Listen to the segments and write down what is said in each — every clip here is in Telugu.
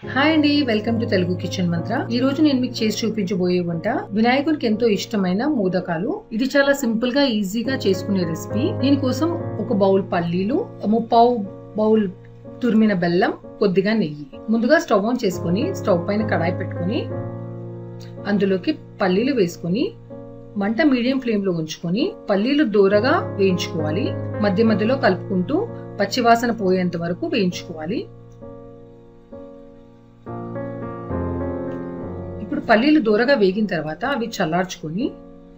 హాయ్ అండి, వెల్కమ్ టు తెలుగు కిచెన్ మంత్ర. ఈ రోజు నేను మీకు చేసి చూపించబోయే వంట వినాయకుడికి ఎంతో ఇష్టమైన మోదకాలు. ఇది చాలా సింపుల్ గా ఈజీగా చేసుకునే రెసిపీ. దీనికోసం ఒక బౌల్ పల్లీలు, ముప్పావు బౌల్ తురిమిన బెల్లం, కొద్దిగా నెయ్యి. ముందుగా స్టవ్ ఆన్ చేసుకొని స్టవ్ పైన కడాయి పెట్టుకొని అందులోకి పల్లీలు వేసుకొని మంట మీడియం ఫ్లేమ్ లో ఉంచుకొని పల్లీలు దూరగా వేయించుకోవాలి. మధ్య మధ్యలో కలుపుకుంటూ పచ్చివాసన పోయేంత వరకు వేయించుకోవాలి. ఇప్పుడు పల్లీలు దూరగా వేగిన తర్వాత అవి చల్లార్చుకొని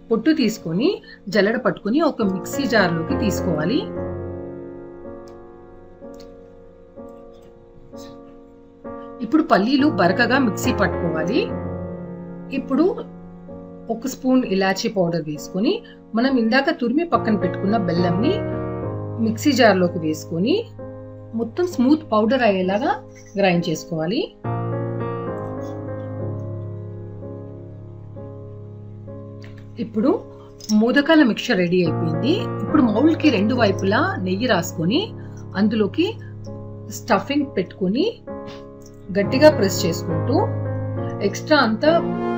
పొట్టు తీసుకొని జల్లెడ పట్టుకొని ఒక మిక్సీ జార్లోకి తీసుకోవాలి. ఇప్పుడు పల్లీలు బరకగా మిక్సీ పట్టుకోవాలి. ఇప్పుడు ఒక స్పూన్ ఇలాచీ పౌడర్ వేసుకొని మనం ఇందాక తురిమి పక్కన పెట్టుకున్న బెల్లంని మిక్సీ జార్లోకి వేసుకొని మొత్తం స్మూత్ పౌడర్ అయ్యేలాగా గ్రైండ్ చేసుకోవాలి. ఇప్పుడు మోదకాల మిక్చర్ రెడీ అయిపోయింది. ఇప్పుడు మౌల్డ్కి రెండు వైపులా నెయ్యి రాసుకొని అందులోకి స్టఫింగ్ పెట్టుకొని గట్టిగా ప్రెస్ చేసుకుంటూ ఎక్స్ట్రా అంతా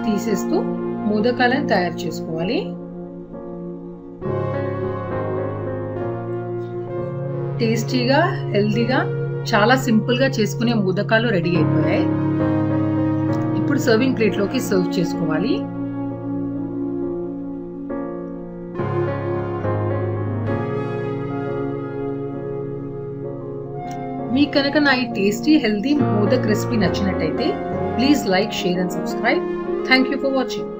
తీసేస్తూ మోదకాలను తయారు చేసుకోవాలి. టేస్టీగా, హెల్దీగా, చాలా సింపుల్ గా చేసుకునే మోదకాలు రెడీ అయిపోయాయి. ఇప్పుడు సర్వింగ్ ప్లేట్లోకి సర్వ్ చేసుకోవాలి. మీకు కనుక నా ఈ టేస్టీ హెల్దీ మోదక్ రెసిపీ నచ్చినట్టయితే please like, share and subscribe. Thank you for watching.